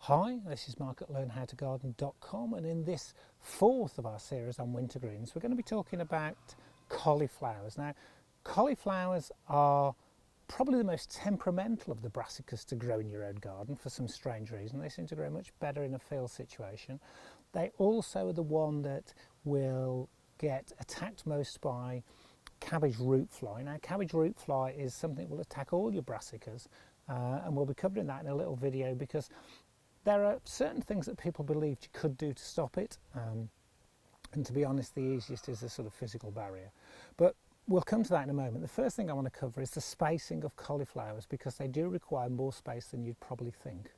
Hi, this is Mark at learnhowtogarden.com, and in this fourth of our series on winter greens we're going to be talking about cauliflowers. Now, cauliflowers are probably the most temperamental of the brassicas to grow in your own garden for some strange reason. They seem to grow much better in a field situation. They also are the one that will get attacked most by cabbage root fly. Now, cabbage root fly is something that will attack all your brassicas, and we'll be covering that in a little video because there are certain things that people believed you could do to stop it, and to be honest, the easiest is a sort of physical barrier. But we'll come to that in a moment. The first thing I want to cover is the spacing of cauliflowers, because they do require more space than you'd probably think.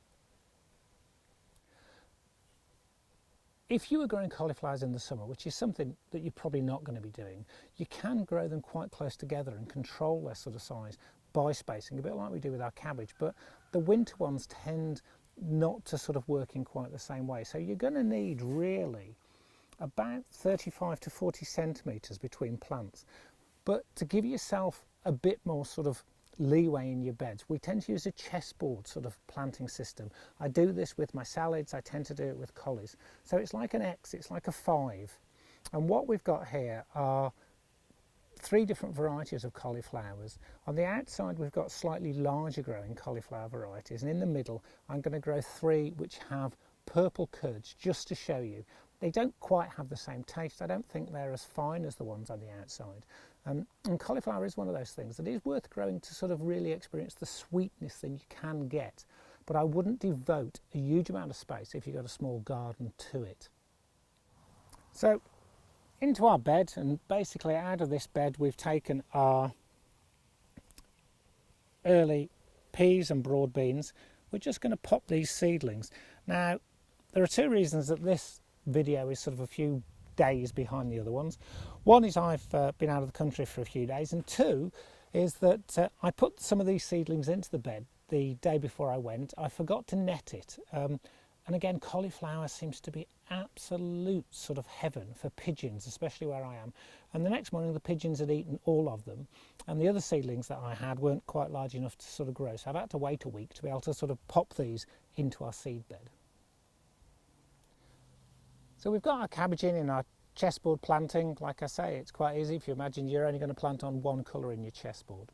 If you were growing cauliflowers in the summer, which is something that you're probably not going to be doing, you can grow them quite close together and control their sort of size by spacing, a bit like we do with our cabbage. But the winter ones tend not to sort of work in quite the same way. So you're going to need really about 35 to 40 centimetres between plants. But to give yourself a bit more sort of leeway in your beds, we tend to use a chessboard sort of planting system. I do this with my salads, I tend to do it with collies. So it's like an X, it's like a 5. And what we've got here are 3 different varieties of cauliflowers. On the outside we've got slightly larger growing cauliflower varieties, and in the middle I'm going to grow 3 which have purple curds, just to show you. They don't quite have the same taste. I don't think they're as fine as the ones on the outside. And cauliflower is one of those things that is worth growing to sort of really experience the sweetness that you can get. But I wouldn't devote a huge amount of space, if you've got a small garden, to it. So into our bed, and basically out of this bed we've taken our early peas and broad beans. We're just going to pop these seedlings. Now, there are 2 reasons that this video is sort of a few days behind the other ones. One is I've been out of the country for a few days, and 2 is that I put some of these seedlings into the bed the day before I went. I forgot to net it, and again, cauliflower seems to be absolute sort of heaven for pigeons, especially where I am. And the next morning the pigeons had eaten all of them, and the other seedlings that I had weren't quite large enough to sort of grow, so I've had to wait a week to be able to sort of pop these into our seed bed. So we've got our cabbage in our chessboard planting. Like I say, it's quite easy if you imagine you're only going to plant on one colour in your chessboard.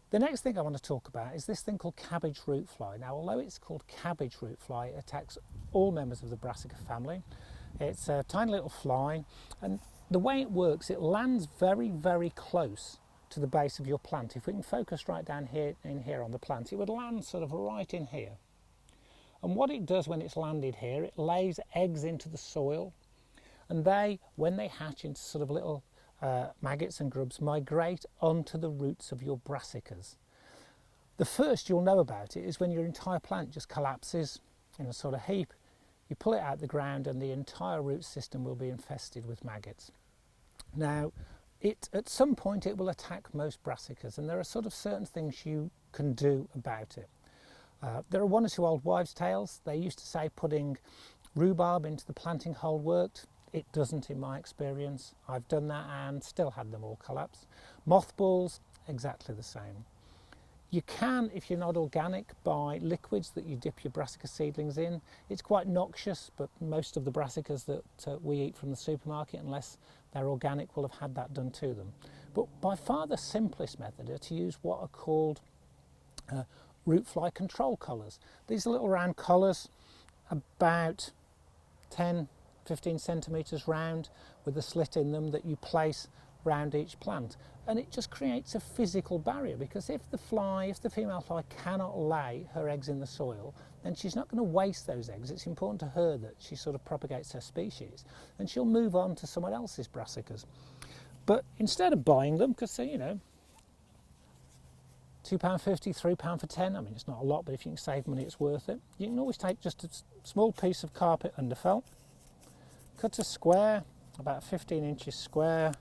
The next thing I want to talk about is this thing called cabbage root fly. Now, although it's called cabbage root fly, it attacks all members of the brassica family. It's a tiny little fly, and the way it works, it lands very, very close to the base of your plant. If we can focus right down here on the plant, it would land sort of right in here. And what it does when it's landed here, it lays eggs into the soil, and they, when they hatch into sort of little maggots and grubs, migrate onto the roots of your brassicas. The first you'll know about it is when your entire plant just collapses in a sort of heap. You pull it out the ground and the entire root system will be infested with maggots. Now, at some point it will attack most brassicas, and there are sort of certain things you can do about it. There are 1 or 2 old wives' tales. They used to say putting rhubarb into the planting hole worked. It doesn't in my experience. I've done that and still had them all collapse. Mothballs, exactly the same. You can, if you're not organic, buy liquids that you dip your brassica seedlings in. It's quite noxious, but most of the brassicas that we eat from the supermarket, unless they're organic, will have had that done to them. But by far the simplest method are to use what are called root fly control collars. These are little round collars, about 10-15 centimetres round, with a slit in them that you place round each plant. And it just creates a physical barrier, because if the female fly cannot lay her eggs in the soil, then she's not going to waste those eggs. It's important to her that she sort of propagates her species, and she'll move on to someone else's brassicas. But instead of buying them, because you know, £2.50, £3 for 10, I mean, it's not a lot, but if you can save money, it's worth it. You can always take just a small piece of carpet underfelt, cut a square, about 15 inches square,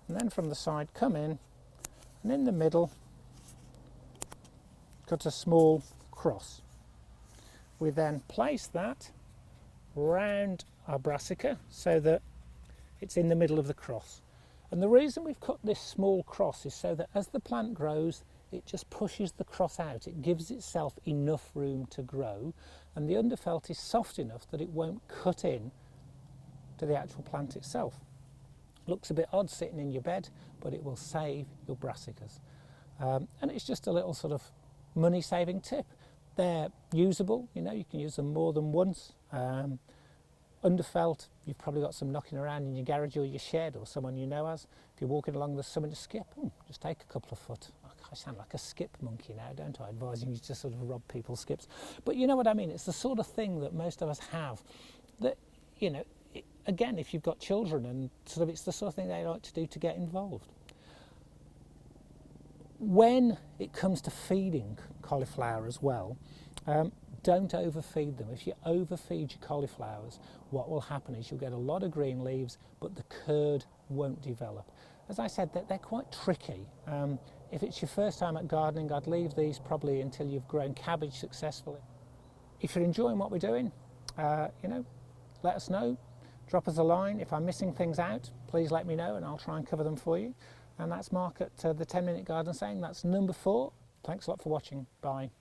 and then from the side come in, and in the middle cut a small cross. We then place that round our brassica so that it's in the middle of the cross. And the reason we've cut this small cross is so that as the plant grows, it just pushes the cross out. It gives itself enough room to grow, and the underfelt is soft enough that it won't cut in to the actual plant itself. Looks a bit odd sitting in your bed, but it will save your brassicas. And it's just a little sort of money saving tip. They're usable, you know, you can use them more than once. Underfelt, you've probably got some knocking around in your garage or your shed, or someone you know has. If you're walking along, there's something to skip, just take a couple of foot. I sound like a skip monkey now, don't I? Advising you to sort of rob people's skips. But you know what I mean, it's the sort of thing that most of us have that, you know, again, if you've got children, and sort of it's the sort of thing they like to do to get involved. When it comes to feeding cauliflower as well, don't overfeed them. If you overfeed your cauliflowers, what will happen is you'll get a lot of green leaves, but the curd won't develop. As I said, they're quite tricky. If it's your first time at gardening, I'd leave these probably until you've grown cabbage successfully. If you're enjoying what we're doing, you know, let us know. Drop us a line. If I'm missing things out, please let me know and I'll try and cover them for you. And that's Mark at the 10 Minute Garden saying that's number 4. Thanks a lot for watching. Bye.